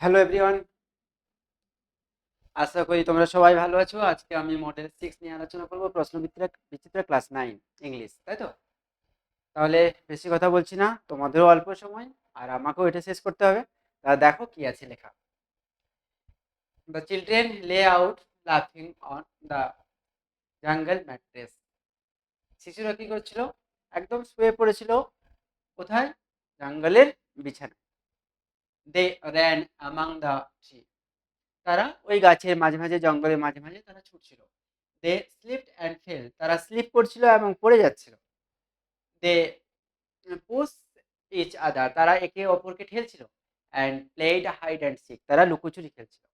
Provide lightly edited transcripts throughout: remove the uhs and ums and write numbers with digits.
Hello everyone, আশা করি তোমরা সবাই ভালো আছো। আজকে আমি মডেল 6 নিয়ে আলোচনা করব, প্রশ্নবিচিত্রা বিচিত্রা ক্লাস 9 ইংলিশ, তাই তো? তাহলে বেশি কথা বলছি না, তোমাদেরও অল্প সময় আর আমাকেও এটা শেষ করতে হবে। তা দেখো কি আছে লেখা। দ্য চিলড্রেন লে আউট লাফিং অন দ্য জাঙ্গল ম্যাট্রেস। শিশুরা কি করছিল? একদম শুয়ে পড়েছিল। কোথায়? জঙ্গলের বিছানায়। They ran among the tree. তারা ওই গাছের মাঝে মাঝে, জঙ্গলের মাঝে মাঝে তারা ছুটছিল। They slipped and fell. তারা স্লিপ করছিল এবং পড়ে যাচ্ছিল। They push each other. তারা একে অপরকে ঠেলছিল। And played hide and seek. তারা লুকোচুরি খেলছিল।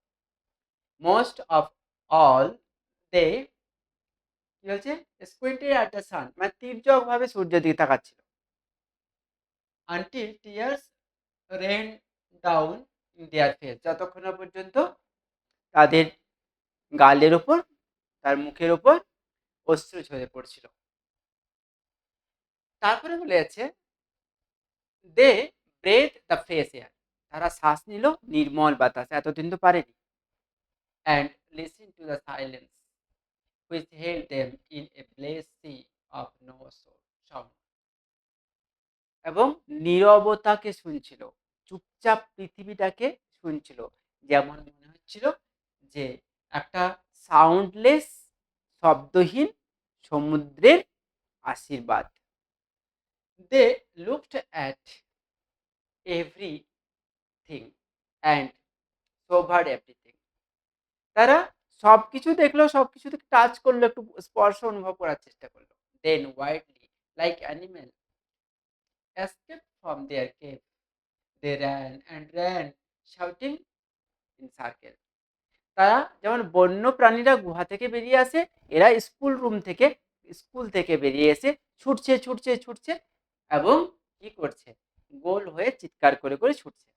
মোস্ট অফ অল দে কি হচ্ছে? স্কুইন্টেড অ্যাট দ্য সান, মানে তীর্যক ভাবে সূর্যের দিকে তাকাচ্ছিল। Until tears ran down in their face. যতক্ষণ না পর্যন্ত তাদের গালের ওপর, তার মুখের ওপর অশ্রু ঝরে পড়ছিল। তারপরে বলে যাচ্ছে they breathe the fresh air. তারা শ্বাস নিল নির্মল বাতাস, এতদিন তো পারেনি। And listen to the silence which held them in a bless sea of no sound. এবং নীরবতাকে শুনছিল, চুপচাপ পৃথিবীটাকে শুনছিল। যেমন মনে হচ্ছিল যে একটা সাউন্ডলেস, শব্দহীন সমুদ্রের আশীর্বাদ। They looked at everything and savour everything. তারা সবকিছু দেখলো, সবকিছু টাচ করলো, একটু স্পর্শ অনুভব করার চেষ্টা করলো। Then widely like animal escaped from their cave. They ran and ran, shouting in circle. তারা যেমন বন্য প্রাণীরা গুহা থেকে বেরিয়ে আসে, এরা স্কুল থেকে বেরিয়ে এসে ছুটছে ছুটছে ছুটছে এবং কি করছে? গোল হয়ে চিৎকার করে করে ছুটছে।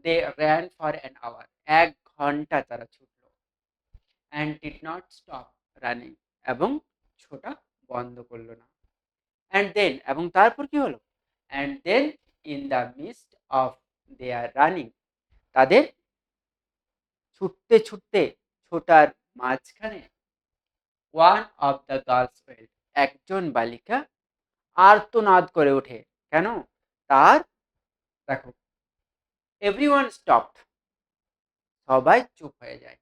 দে র্যান ফর অ্যান আওয়ার। 1 ঘন্টা তারা ছুটল। And did not stop running. এবং ছোটা বন্ধ করলো না। অ্যান্ড দেন, এবং তারপর কি হলো? And then in the mist of their running, তাদের ছুটতে ছুটতে ছোটার মাঝখানে, one of the girls well, একজন বালিকা আর্তনাদ করে ওঠে। কেন? তার, দেখো, এভরিওয়ান স্টপড, সবাই চুপ হয়ে যায়।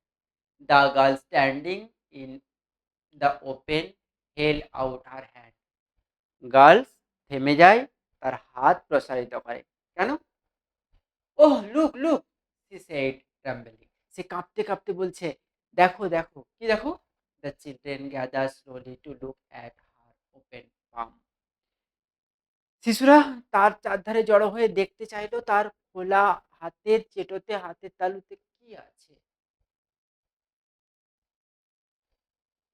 The girl standing in the open held out her hand. Girls থেমে যায়, তার হাত প্রসারিত করে। কেন? Oh look look, she said trembling. সে কাঁপতে কাঁপতে বলছে, দেখো দেখো। কি দেখো? The children gather slowly to look at her open palm. শিশুরা তার চারধারে জড়ো হয়ে দেখতে চাইলো তার খোলা হাতের চেটোতে, হাতের তালুতে কি আছে।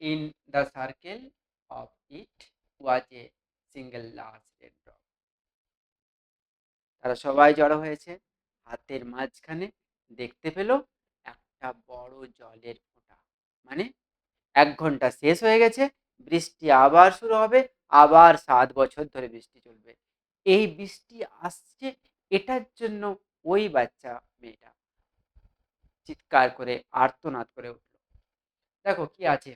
In the circle of it was a single large red drop. তারা সবাই জড়ো হয়েছে। হাতের মাঝখানে দেখতে পেল একটা বড় জলের ফোঁটা। মানে 1 ঘন্টা শেষ হয়ে গেছে, বৃষ্টি আবার শুরু হবে, আবার 7 বছর ধরে বৃষ্টি চলবে। এই বৃষ্টি আসছে, এটার জন্য ওই বাচ্চা মেয়েটা চিৎকার করে আর্তনাদ করে উঠল। দেখো কি আছে।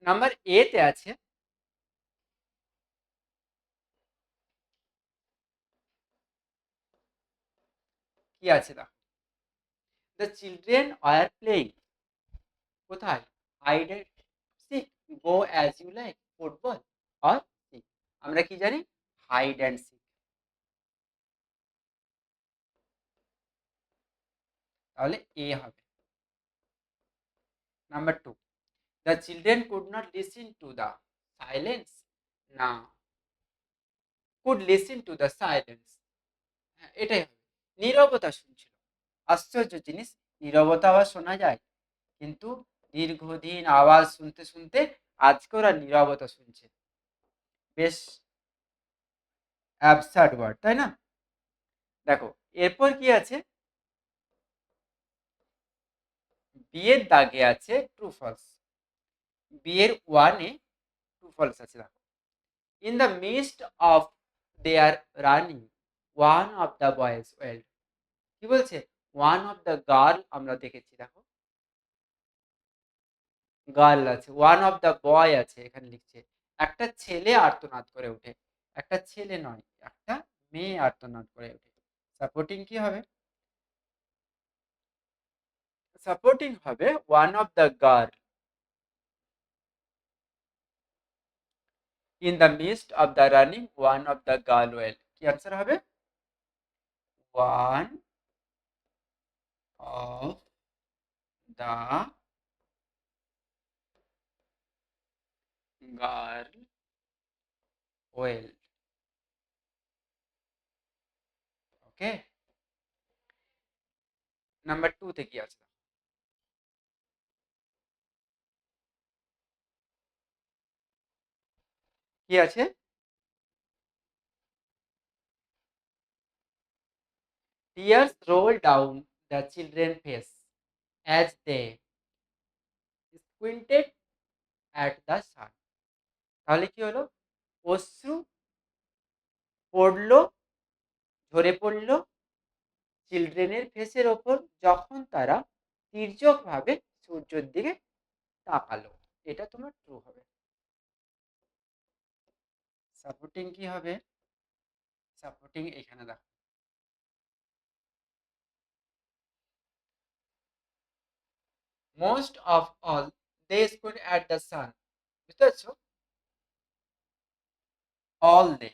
নাম্বার এ তে আছে, কি আছে দেখো। The children are playing. কোথায়? Hide and seek, go as you like, football or seek. আমরা কি জানি? Hide and seek. তাহলে এ হবে। Number two, the children could not listen to the silence. না, could listen to the silence. হ্যাঁ, এটাই হবে। নীরবতা শুনছিল। আশ্চর্য জিনিস, নীরবতা আবার শোনা যায়, কিন্তু দীর্ঘদিন আওয়াজ শুনতে শুনতে আজকে ওরা নীরবতা শুনছে। বেশ অ্যাবসার্ড ওয়ার্ড, তাই না? দেখো এরপর কি আছে। বিয়ের দাগে আছে ট্রু ফলস। বিয়ের ওয়ানে ট্রু ফলস আছে দেখো। In the mist of their running, one of the boys well, কি বলছে, ওয়ান অফ দ্য গার্ল আমরা দেখেছি, দেখো গার্ল আছে, ওয়ান অফ দ্য বয় আছে, এখানে লিখছে একটা ছেলে আর্তনাদ করে ওঠে, একটা ছেলে নয়, একটা মেয়ে আর্তনাদ করে ওঠে। সাপোর্টিং কি হবে, সাপোর্টিং হবে one of the girl in the mist of the running one of the girl well, কি আনসার হবে, one of the girl well. Okay, number 2 তে কি আছে, কি আছে, tears roll down the children's face as they squinted at the sun, তাহলে কি হলো, অশ্রু পড়লো, ঝরে পড়লো চিলড্রেনের ফেসের ওপর যখন তারা তির্যক ভাবে সূর্যের দিকে তাকালো, এটা তোমার ট্রু হবে। সাপোর্টিং কি হবে, সাপোর্টিং এখানে দেখো, most of all they squinted at the sun, বুঝতে পারছো, all they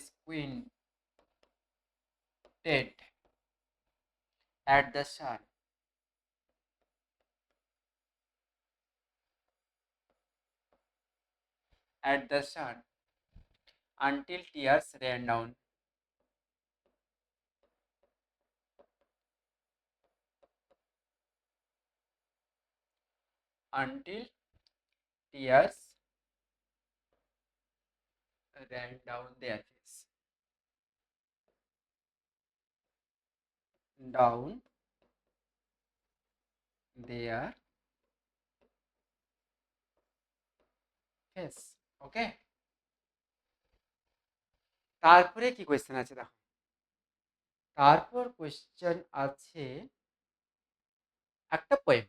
squinted at the sun at the sun until tears ran down, until tears ran down their face, down their face. Okay, তারপরে কি question আছে দেখো, তারপর question আছে একটা poem,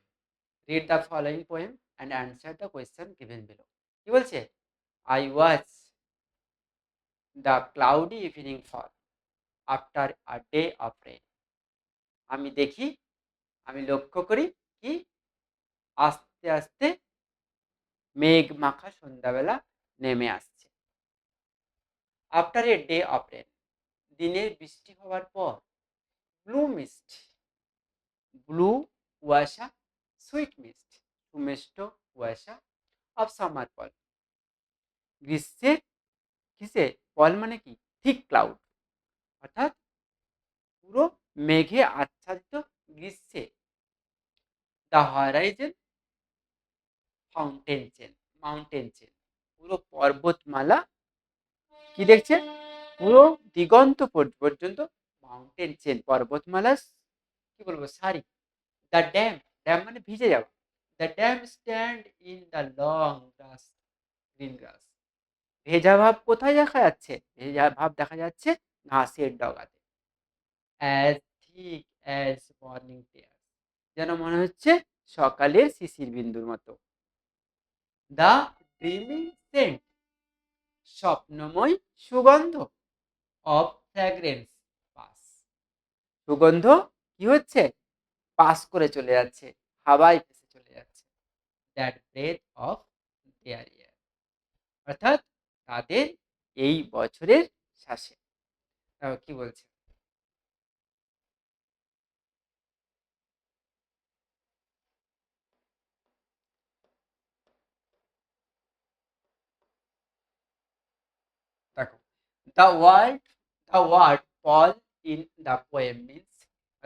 read the following poem and answer the question given below, কি বলছে, I watch the cloudy evening fall after a day of rain, আমি দেখি, আমি লক্ষ্য করি কি, আস্তে আস্তে মেঘ মাখা সন্ধ্যাবেলা নেমে আসছে, after a day of rain, দিনের বৃষ্টি হওয়ার পর, ব্লু মিস্ট, ব্লু কুয়াশা, সুইট মিস্ট সুমিষ্ট কুয়াশা, অফ সামার ফল, গ্রীষ্মের কিসে, ফল মানে কি, থিক ক্লাউড, অর্থাৎ পুরো মেঘে আচ্ছাদিত গ্রীষ্মে, the horizon fountain chain, mountain chain, পুরো পর্বতমালা কি দেখছে, পুরো দিগন্ত পর্যন্ত মাউন্টেন চেন, পর্বতমালা কি বলবো সারি, দ্য ড্যাম, ড্যাম মানে ভিজে যাওয়া, the damp stand in the long grass, green grass, ভেজা ভাব কোথায় দেখা যাচ্ছে, ভেজা ভাব দেখা যাচ্ছে ঘাসের ডগাতে, অ্যাজ থিক অ্যাজ মর্নিং টিয়ার, যেন মনে হচ্ছে সকালের শিশির বিন্দুর মতো, দ্য ড্রিমিং সেন্ট, স্বপ্নময় সুগন্ধ, অফ ফ্র্যাগ্রেন্স পাস, সুগন্ধ কি হচ্ছে, পাস করে চলে যাচ্ছে, হাওয়ায় ভেসে চলে যাচ্ছে, দ্যাট ব্রেথ অফ দেয়ার ইয়ার, অর্থাৎ তাদের এই বছরের শ্বাসে, কি বলছে, দেখো, the word fall in the poem means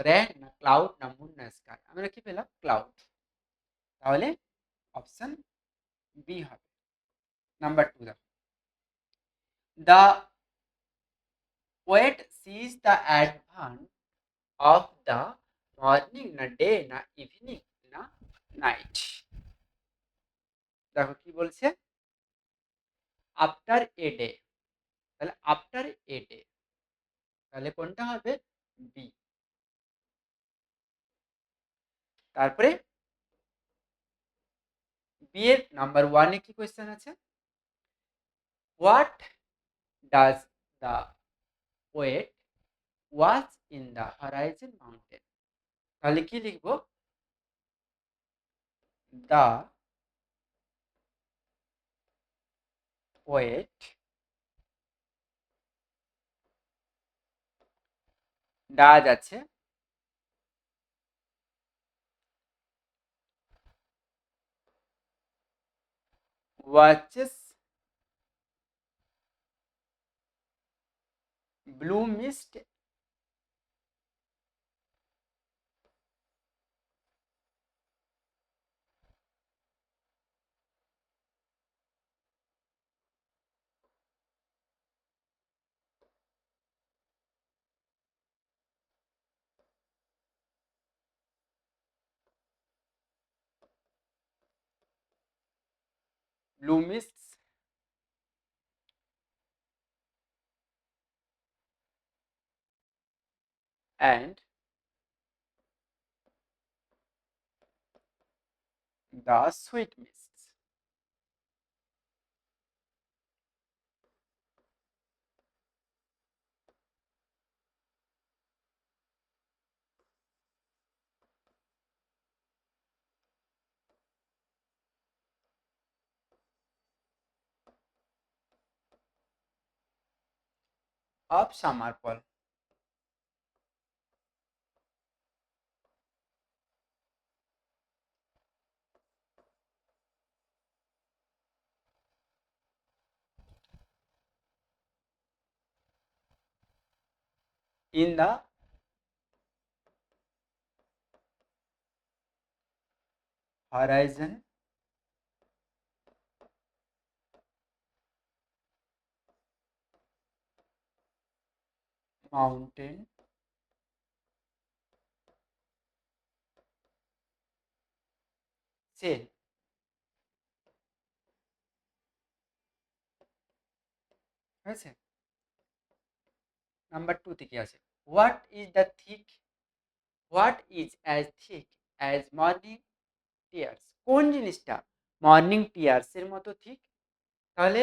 rain না ক্লাউড না মুন না স্কাই, আমরা কি পেলাম ক্লাউড, তাহলে অপশন বি হবে। নাম্বার 2 দেখো, the poet sees the advent of the morning না ডে না ইভিনিং না নাইট, দেখো কি বলছে, আফটার এ ডে, তাহলে আফটার এ ডে, তাহলে কোনটা হবে, বি। তারপরে বি এর নাম্বার ওয়ানে কি কোয়েশ্চেন আছে, what does the poet watch in the horizon mountain, তাহলে কি লিখবো, দ্য পোয়েট ডাজ আছে, watches blue mist blue mist and the sweet mist, of summer fall, in the horizon mountain chain, হয়েছে। Number টুতে কি আছে, what is the thick, what is as thick as morning tears, কোন জিনিসটা morning tears এর মতো ঠিক, তাহলে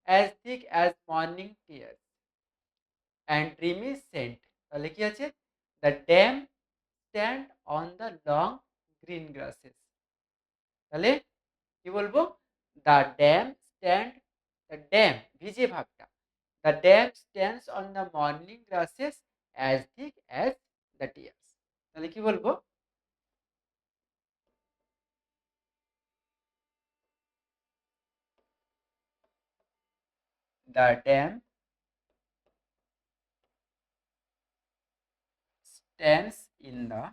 as thick as morning tears and dreamy scent, তাহলে কি আছে, the damp stand on the long green grasses, তাহলে কি বলবো, the damp stand, the damp ভিজে ভাবটা, the damp stands on the morning grasses as thick as the tears, তাহলে কি বলবো, the damp stands in the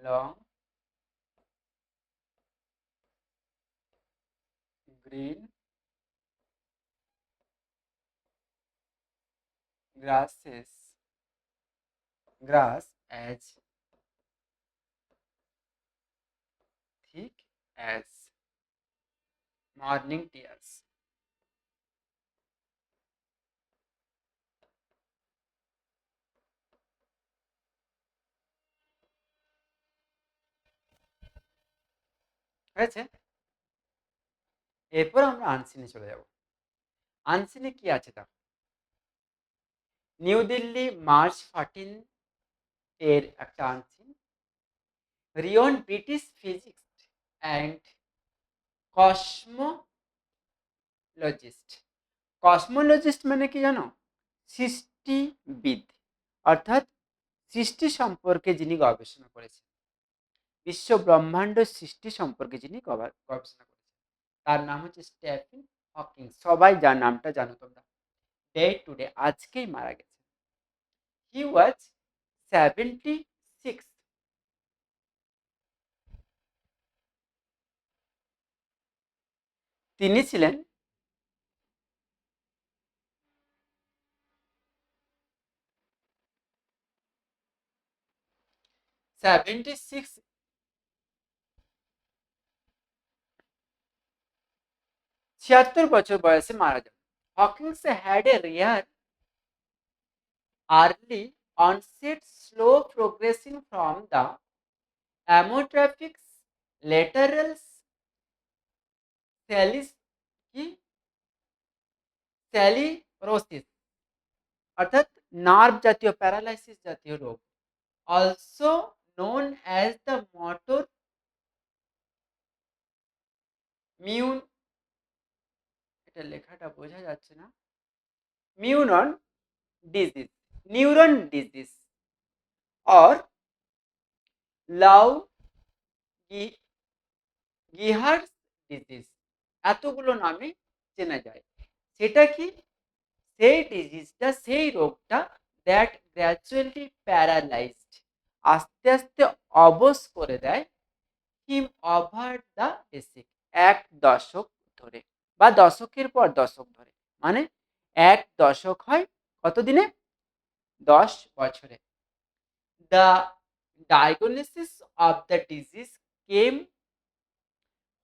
long green grasses, grass as thick as morning tears, হয়েছে। এরপর আমরা আনসিনে চলে যাব, আনসিনে কি আছে তা, নিউ দিল্লি মার্চ 14 এর একটা আনসিন, রিওন ব্রিটিশ ফিজিক্স অ্যান্ড কসমোলজিস্ট, কসমোলজিস্ট মানে কি জানো, সৃষ্টিবিদ, অর্থাৎ সৃষ্টি সম্পর্কে যিনি গবেষণা করেছেন, বিশ্ব ব্রহ্মাণ্ড সৃষ্টি সম্পর্কে যিনি গবেষণা করেছেন, তার নাম হচ্ছে স্টিফেন হকিং, সবাই যার নামটা জানো তোমরা, ডে টুডে আজকেই মারা গেছে, হি ওয়াজ 76, তিনি ছিলেন 76 76 বছর বয়সে মারা যান। Hawkins had a rare early onset slow progressing from the amyotrophic lateral কি স্যালিরোসিস অর্থাৎ নার্ভ জাতীয় প্যারালাইসিস জাতীয় রোগ, also known as the motor muon, এটা লেখাটা বোঝা যাচ্ছে না, মিউনন ডিজিজ, নিউরন ডিজিজ অর লাউ গিহার্স ডিজিজ, এতগুলো নামে চেনা যায়। সেটা কি? সেই ডিজিজটা, সেই রোগটা দ্যাট গ্র্যাজুয়ালি প্যারালাইজড, আস্তে আস্তে অবশ করে দেয় হিম ওভার দ্য বেসিক, এক দশক ধরে বা দশকের পর দশক ধরে, মানে এক দশক হয় কতদিনে? 10 বছরে। The diagnosis of the disease came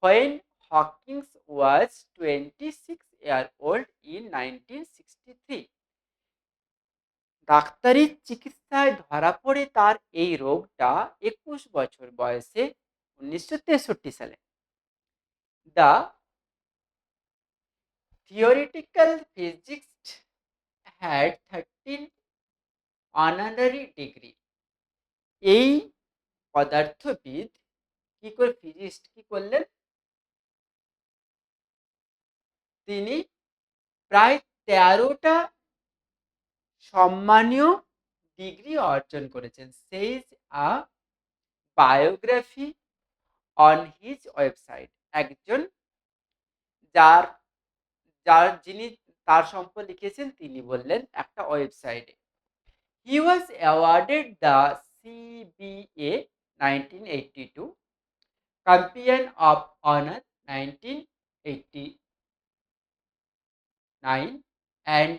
when Hawkins was 26 years old in 1963. ডাক্তারি চিকিৎসায় ধরা পড়ে তার এই রোগটা 21 বছর বয়সে 1963 সালে। The theoretical physicist had 13 honorary degree. এই পদার্থবিদ কি করে, ফিজিস্ট কি করলেন? তিনি প্রায় 13টা সম্মানীয় ডিগ্রি অর্জন করেছেন। সেইজ আ বায়োগ্রাফি অন হিজ ওয়েবসাইট, একজন যার যার যিনি তার সম্পর্কে লিখেছেন তিনি বললেন একটা ওয়েবসাইটে। He was awarded the CBE 1982, companion of honour 1989, and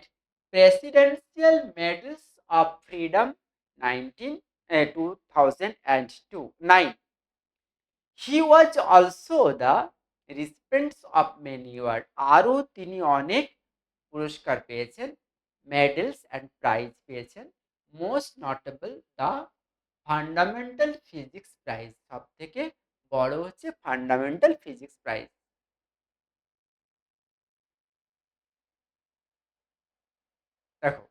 Presidential Medals of Freedom 2009. He was also the recipient of many awards. আরও তিনি অনেক পুরস্কার পেয়েছেন, মেডেলস অ্যান্ড প্রাইজ পেয়েছেন। Most notable the fundamental physics prize, সব থেকে বড় হচ্ছে ফান্ডামেন্টাল ফিজিক্স প্রাইজ। দেখো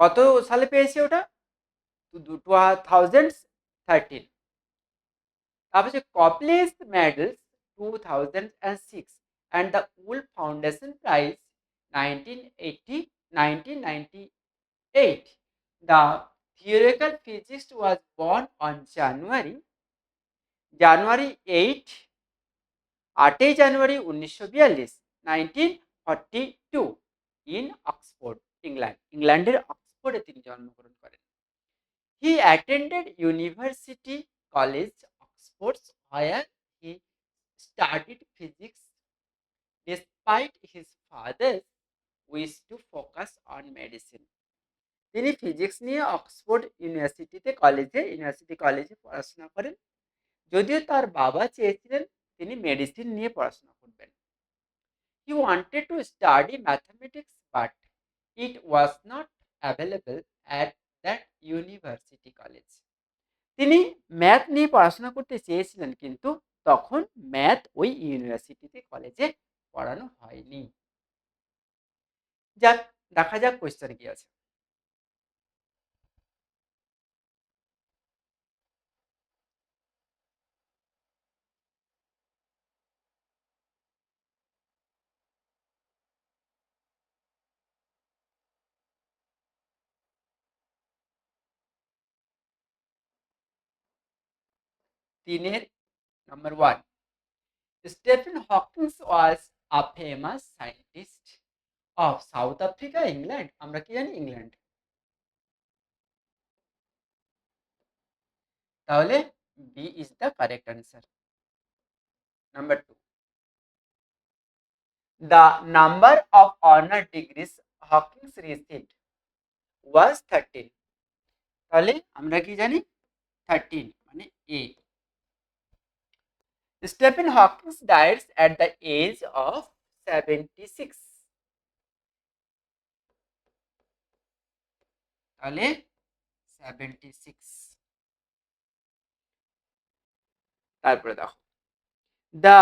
কত সালে পেয়েছে ওটা? 2013। তারপর হচ্ছে কপলেস medals 2006 and the Wolf Foundation Prize 1980 1998. The theoretical physicist was born on January 8, 8 January 1942, 1942 in Oxford, England. ইংল্যান্ডের অক্সফোর্ডে তিনি জন্মগ্রহণ করেন। He attended University College, Oxford, where he studied physics despite his father's wish to focus on medicine. তিনি physics নিয়ে Oxford university কলেজে পড়াশোনা করেন, যদিও তার বাবা চেয়েছিলেন তিনি মেডিসিন নিয়ে পড়াশোনা করবেন। He wanted to study mathematics, but it was not available at that university college. তিনি ম্যাথ নিয়ে পড়াশোনা করতে চেয়েছিলেন, কিন্তু তখন ম্যাথ ওই ইউনিভার্সিটিতে কলেজে পড়ানো হয়নি। যাক, দেখা যাক কোয়েশ্চেন কি আছে। তিনের number 1, Stephen Hawkings was a famous scientist of South Africa, England. আমরা কি জানি? ইংল্যান্ড। তাহলে B is the correct answer. Number 2, the number of honor degrees Hawkins received. Was 13। তাহলে আমরা কি জানি 13 মানে A. Stephen Hawkings dies at the age of 76। তাহলে 76। তারপরে দেখো the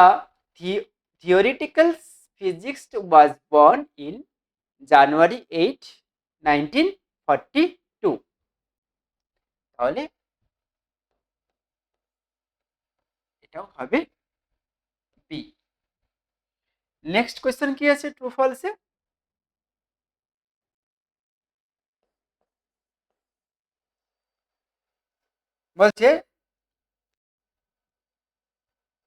theoretical physicist was born in January 8, 1942। তাহলে এটাও হবে বি। নেক্সট কোয়েশ্চেন কি আছে ট্রু ফলসে? বলছে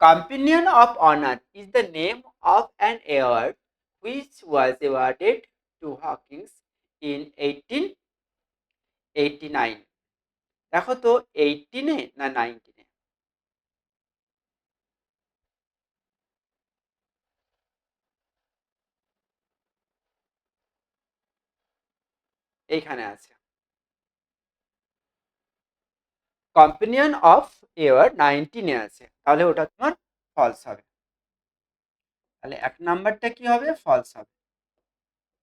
Companion of Honor is the name of an award which was awarded to Hawkins in 1889। দেখো তো 18-এ না 19-এ? এইখানে আছে কম্পেনিয়ন অফ এওয়ার 19-এ আছে, তাহলে ওটা তোমার ফলস হবে। তাহলে 1 নাম্বারটা কি হবে? ফলস হবে।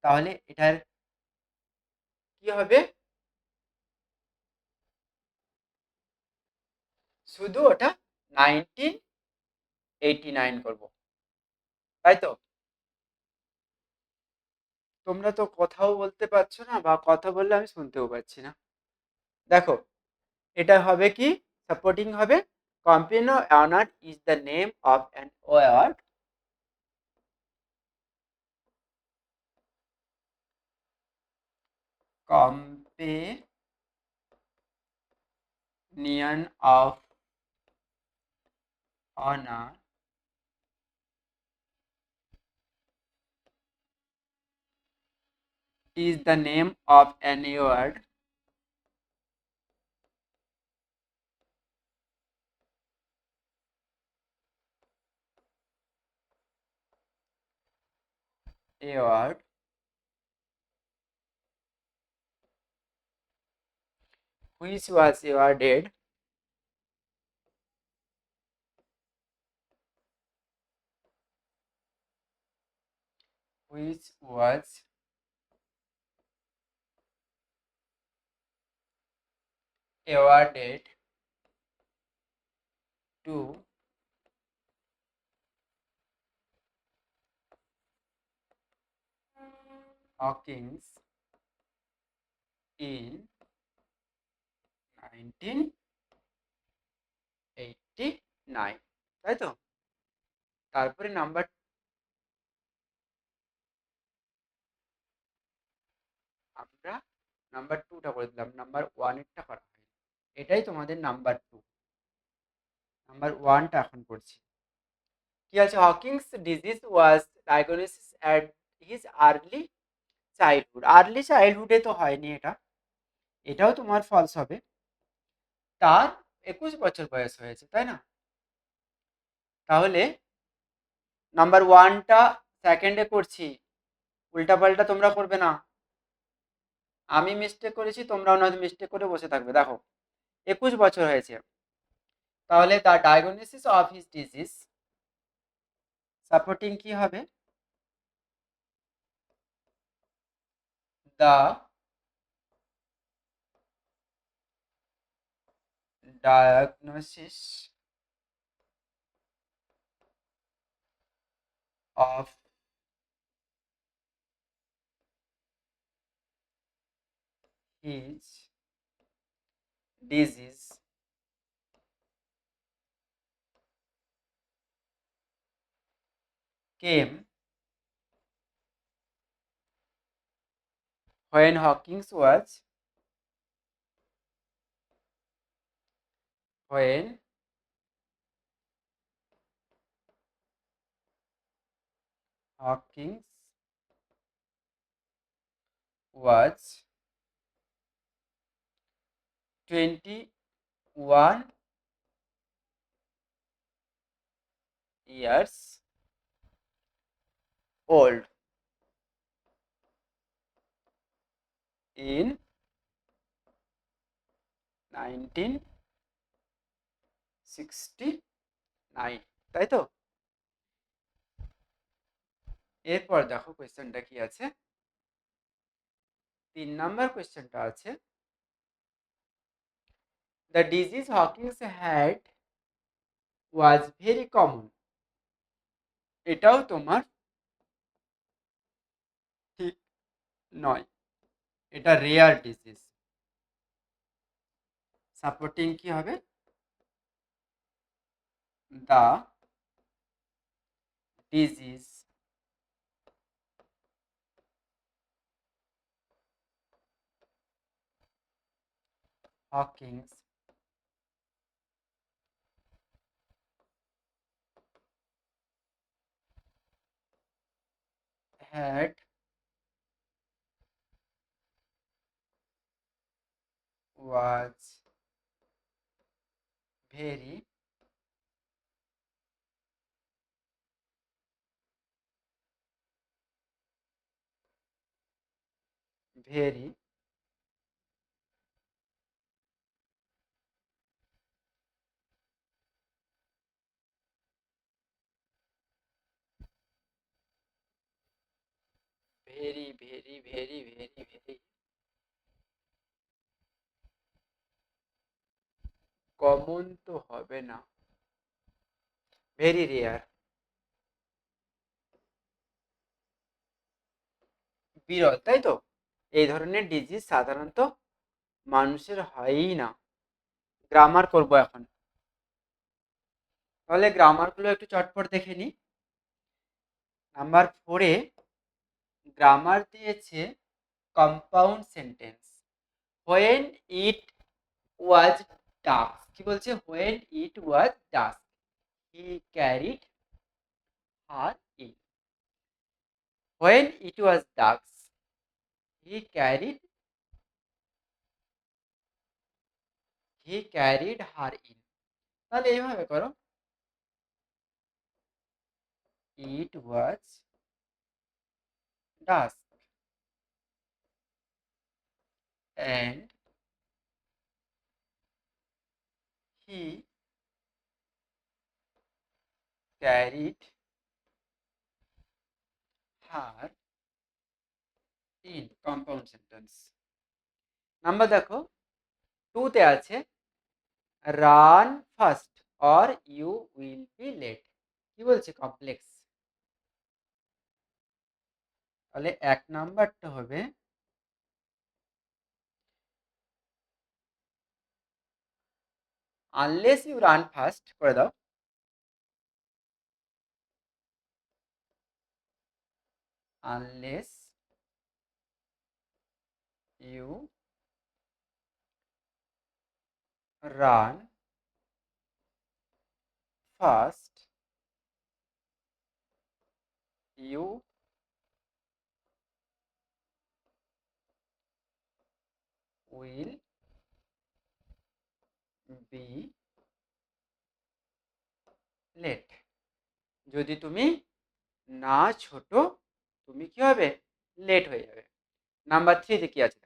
তাহলে এটার কি হবে? শুধু ওটা 1989 করব, তাই তো? তোমরা তো কথাও বলতে পারছো না, বা কথা বললে আমি শুনতেও পাচ্ছি না। দেখো এটা হবে কি? সাপোর্টিং হবে companion honour is the name of an award companion of honour is the name of an award which was awarded to Hawkins in 1989, তাই তো? তারপরে নাম্বার আমরা নাম্বার 2টা করে দিলাম, নাম্বার 1-এরটা করা হয়নি। এটাই তোমাদের নাম্বার 2। নাম্বার 1টা এখন করছি। কি আছে? Hawkings disease was diagnosis at his early childhood. Early চাইল্ডহুডে তো হয়নি এটা, এটাও তোমার ফলস হবে। তার 21 বছর বয়স হয়েছে, তাই না? তাহলে নাম্বার 1টা সেকেন্ডে করছি, উল্টাপাল্টা তোমরা করবে না। আমি মিস্টেক করেছি, তোমরাও নয়তো মিস্টেক করে বসে থাকবে। দেখো 21 বছর হয়েছে, তাহলে তার diagnosis of his disease supporting কি হবে? The diagnosis of his disease came when Hawkins was when Hawkins was 21 years old in 1969, তাই তো? এরপর দেখো কোয়েশ্চেনটা কি আছে। 3 নাম্বার কোয়েশ্চেনটা আছে, the disease Hawkins had was very common. এটাও তোমার ঠিক নয়, এটা রেয়ার ডিজিজ। সাপোর্টিং কি হবে? The disease Hawkins had was very very very common তো হবে না, ভেরি রেয়ার, বিরল, তাই তো? এই ধরনের ডিজিজ সাধারণত মানুষের হয়ই না। গ্রামার করব এখন, তাহলে গ্রামারগুলো একটু চটপট দেখে নিই। নাম্বার 4-এ গ্রামার দিয়েছে compound sentence. When it was dusk, কি বলছে? When it was dusk he carried her in. When it was dusk he carried her in. তাহলে এইভাবে করো, it was dusk and he carried her in, compound sentence. Number দেখো 2-তে আছে run first or you will be late, কি বলছে? Complex. তাহলে 1 নাম্বারটা হবে আনলেস ইউ রান ফার্স্ট, করে দাও। Unless you run first you will be late. যদি তুমি না ছোটো, তুমি কি হবে? লেট হয়ে যাবে। নাম্বার 3-তে কি আছে?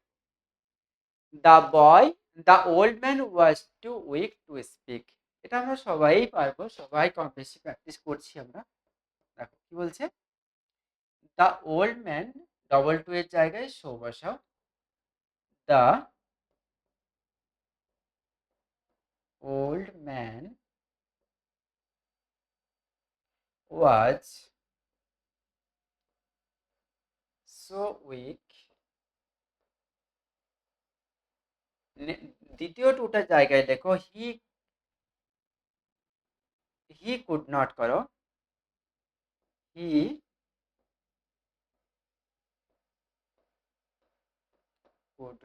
The boy the old man was too weak to speak. এটা আমরা সবাই পারবো, সবাই কম বেশি প্র্যাকটিস করছি আমরা। দেখো কি বলছে, the old man, double too এর জায়গায় শো বসাও। The old man was so weak, দ্বিতীয় টুটার জায়গায় দেখো হি কুড নট করো, হি কুড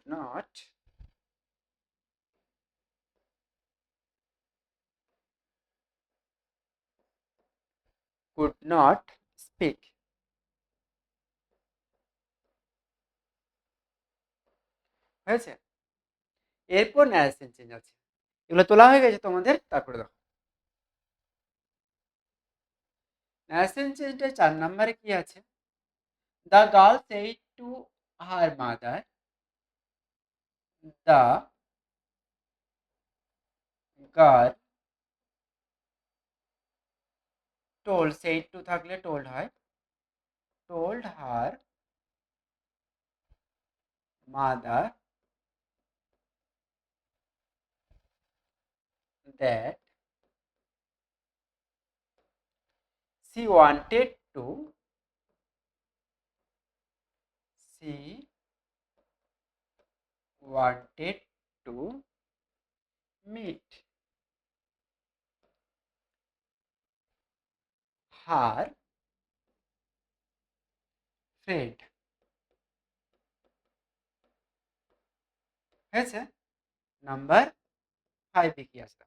নট স্পিক। হয়েছে? এরপর ন্যারেশন চেঞ্জ আছে, এগুলো তোলা হয়ে গেছে তোমাদের। তারপরে দেখো ন্যারেশন চেঞ্জের 4 নম্বরে কি আছে? The girl said to her mother, the girl told, সেই টু থাকলে টোল্ড হয়, told her mother that she she wanted to meet her friend. হয়েছে? নাম্বার 5 এ কি আসলো?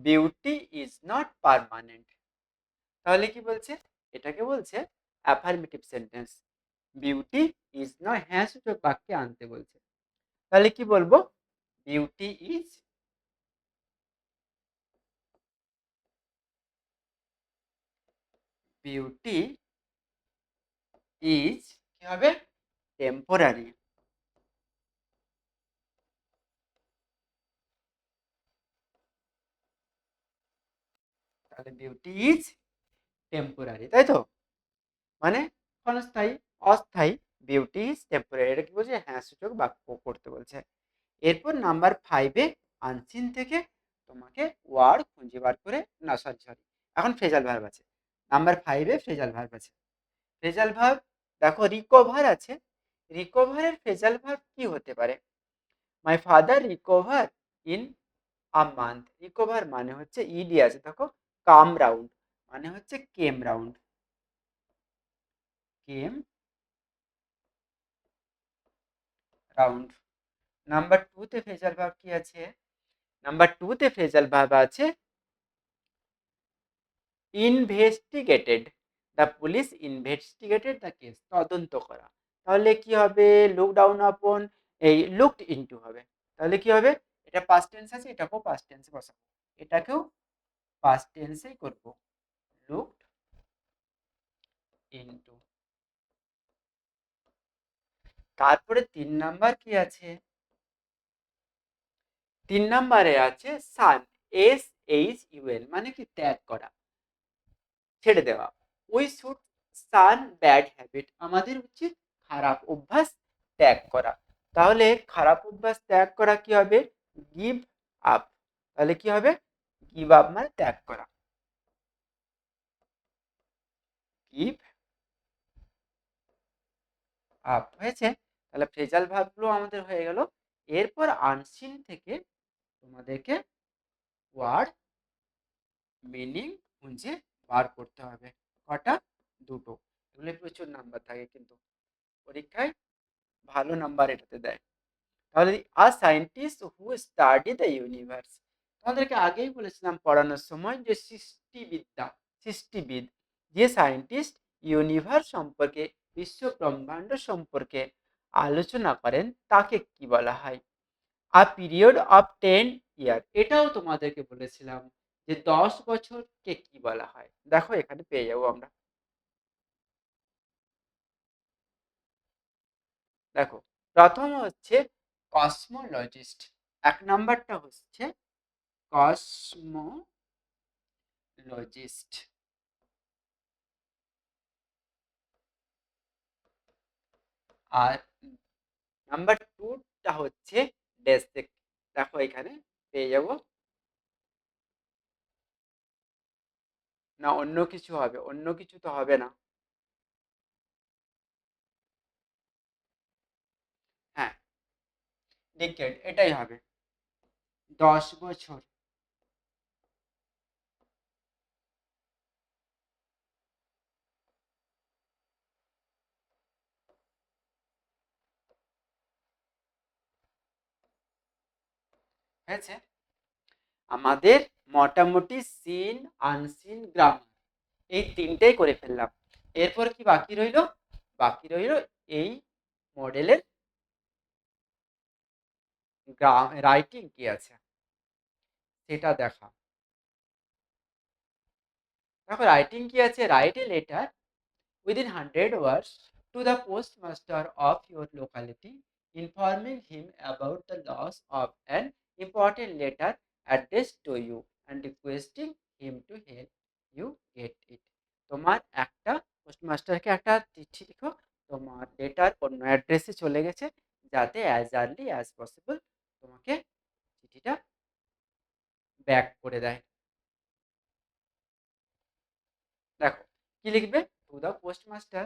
Beauty is not permanent. তাহলে কি বলছে? এটাকে বলছে affirmative sentence. Beauty is not, হ্যাঁ সূচক বাক্যে আনতে বলছে। তাহলে কি বলবো? বিউটি ইজ বিউটি ইজ কি হবে? টেম্পোরারি। তাহলে বিউটি ইজ টেম্পোরারি, তাই তো? মানে ক্ষণস্থায়ী, অস্থায়ী। বিউটি ইজ টেম্পোরারি, এটা কি বলছে? হ্যাঁ সূচক বাক্য করতে বলছে। এরপর নাম্বার 5 এ আনসিন থেকে তোমাকে ওয়ার্ড খুঁজে বার করে, না সরি সরি, এখন ফ্রেজাল ভার্ব আছে। নাম্বার 5 এ ফ্রেজাল ভার্ব আছে। ফ্রেজাল ভার্ব দেখো, রিকভার আছে। রিকভারের ফ্রেজাল ভার্ব কি হতে পারে? My father recover in a month. Recover মানে হচ্ছে ইডি আছে, দেখো কাম রাউন্ড মানে হচ্ছে কেম রাউন্ড, কেম রাউন্ড। নাম্বার 2 তে ফ্রেজাল ভার্ব কি আছে? নাম্বার 2 তে ফ্রেজাল ভার্ব আছে investigated, the police investigated the case, তদন্ত করা। তাহলে কি হবে? লুক ডাউন আপন, এই লুকড ইনটু হবে। তাহলে কি হবে? এটা পাস্ট টেন্স আছে, এটাকেও পাস্ট টেন্সে বসাবো, এটাকেও পাস্ট টেন্সেই করব, লুকড ইনটু। তারপরে 3 নাম্বার কি আছে? 3 নাম্বারে আছে সান, এস এইচ ইউএন, মানে কি? ত্যাগ করা, ছেড়ে দেওয়া। We should shun bad habit, আমাদের উচিত খারাপ অভ্যাস ত্যাগ করা। তাহলে খারাপ অভ্যাস ত্যাগ করা কি হবে? Give up. তাহলে কি হবে? গিভ আপ মানে ত্যাগ করা, গিভ আপ। হয়েছে? তাহলে ফ্রেজাল ভার্বগুলো আমাদের হয়ে গেল। এরপর আনসিন থেকে তোমাদেরকে ওয়ার্ড মিনিং খুঁজে বার করতে হবে। কটা? দুটো। এগুলো প্রচুর নাম্বার থাকে, কিন্তু পরীক্ষায় ভালো নাম্বার এটাতে দেয়। তাহলে আ scientist who study the universe, তোমাদেরকে আগেই বলেছিলাম পড়ানোর সময় যে সৃষ্টিবিদ্যা, সৃষ্টিবিদ, যে সায়েন্টিস্ট ইউনিভার্স সম্পর্কে, বিশ্ব ব্রহ্মাণ্ড সম্পর্কে আলোচনা করেন তাকে কি বলা হয়? আ পিরিয়ড অফ 10 ইয়ার, এটাও তোমাদেরকে বলেছিলাম যে 10 বছরকে কি বলা হয়। দেখো এখানে পেয়ে যাবো আমরা। দেখো, প্রথম হচ্ছে কসমোলজিস্ট, 1 নাম্বারটা হচ্ছে কসমোলজিস্ট। আর নাম্বার 2টা হচ্ছে ডেসেক। দেখো এখানে পেয়ে যাব, না অন্য কিছু হবে? অন্য কিছু তো হবে না। হ্যাঁ, ডিকেড এটাই হবে, 10 বছর। হয়েছে? আমাদের মোটামুটি সিন, আনসিন, গ্রামার এই তিনটেই করে ফেললাম। এরপর কি বাকি রইল? বাকি রইল এই মডেলের রাইটিং কি আছে সেটা দেখা। দেখো রাইটিং কি আছে? Write a letter within 100 words to the postmaster of your locality, informing him about the loss of an important letter address to you and requesting him to help you get it. তোমার একটা পোস্টমাস্টারকে একটা চিঠি লিখো, তোমার letter অন্য অ্যাড্রেসে চলে গেছে, যাতে অ্যাজ আর্লি অ্যাজ পসিবল তোমাকে চিঠিটা ব্যাক করে দেয়। দেখো কি লিখবে, to the postmaster,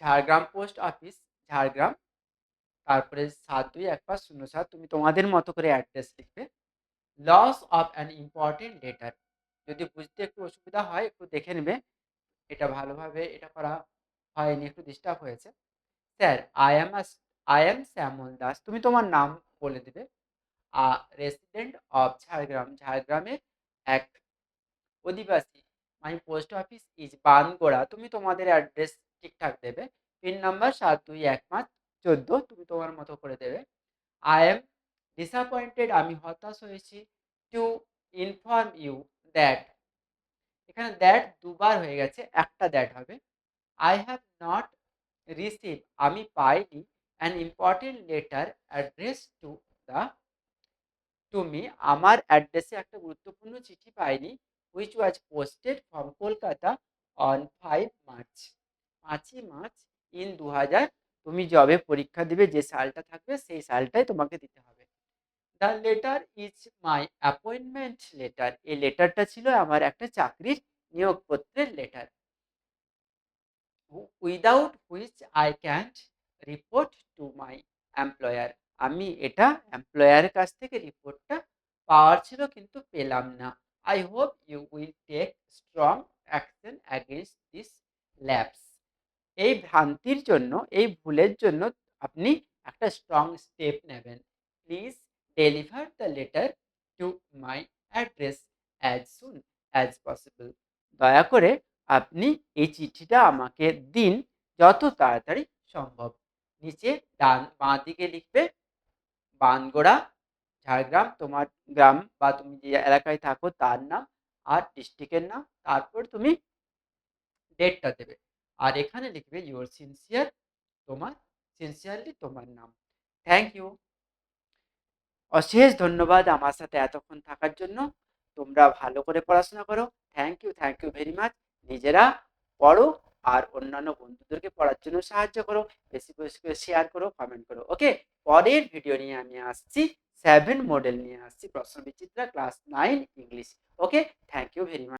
Jhargram post office, Jhargram, তারপরে 721507, তুমি তোমাদের মতো করে অ্যাড্রেস লিখবে। Loss of an important letter, যদি বুঝতে একটু অসুবিধা হয় একটু দেখে নেবে, এটা ভালোভাবে এটা করা হয়নি, একটু ডিস্টার্ব হয়েছে। Sir, I am Shyamal Das, তুমি তোমার নাম বলে দেবে। রেসিডেন্ট অফ ঝাড়গ্রাম, ঝাড়গ্রামে এক অধিবাসী। মাই পোস্ট অফিস ইজ বানগোড়া, তুমি তোমাদের অ্যাড্রেস ঠিকঠাক দেবে। পিন নাম্বার 721514, তুমি তোমার মতো করে দেবে। আই এম ডিসঅ্যাপয়েন্টেড, আমি হতাশ হয়েছি। টু ইনফর্ম ইউ দ্যাট, এখানে দ্যাট দুবার হয়ে গেছে, একটা দ্যাট হবে। আই হ্যাভ নট রিসিভ, আমি পাইনি। An important letter address to the তুমি, আমার অ্যাড্রেসে একটা গুরুত্বপূর্ণ চিঠি পাইনি, which was posted from Kolkata on 5 March, 5ই মার্চ ইন 2000, তুমি যবে পরীক্ষা দিবে যে সালটা থাকবে সেই সালটাই তোমাকে দিতে হবে। The letter is my appointment letter, এই লেটারটা ছিল আমার একটা চাকরির নিয়োগপত্রের letter. Without which I can't report to my employer, আমি এটা এমপ্লয়ারের কাছ থেকে রিপোর্টটা পাওয়ার ছিল কিন্তু পেলাম না। I hope you will take strong action against this lapse, এই ভ্রান্তির জন্য, এই ভুলের জন্য আপনি একটা স্ট্রং স্টেপ নেবেন। Please deliver the letter to my address as soon as possible, দয়া করে আপনি এই চিঠিটা আমাকে দিন যত তাড়াতাড়ি সম্ভব। নিচে বাঁ দিকে লিখবে বানগোড়া, ঝাড়গ্রাম, তোমার গ্রাম বা তুমি যে এলাকায় থাকো তার নাম আর ডিস্ট্রিক্টের নাম, তারপর তুমি ডেটটা দেবে। আর এখানে লিখবে ইউর সিনসিয়ার, তোমার সিনসিয়ারলি তোমার নাম। থ্যাংক ইউ, অশেষ ধন্যবাদ আমার সাথে এতক্ষণ থাকার জন্য। তোমরা ভালো করে পড়াশোনা করো। Thank you very much. নিজেরা পড়ো আর অন্যান্য বন্ধুদেরকে পড়ার জন্য সাহায্য করো, বেশি বেশি করে শেয়ার করো, কমেন্ট করো। ওকে, পরের ভিডিও নিয়ে আমি আসছি, 7 মডেল নিয়ে আসছি, Prashna Bichitra class 9 English. Okay, thank you very much.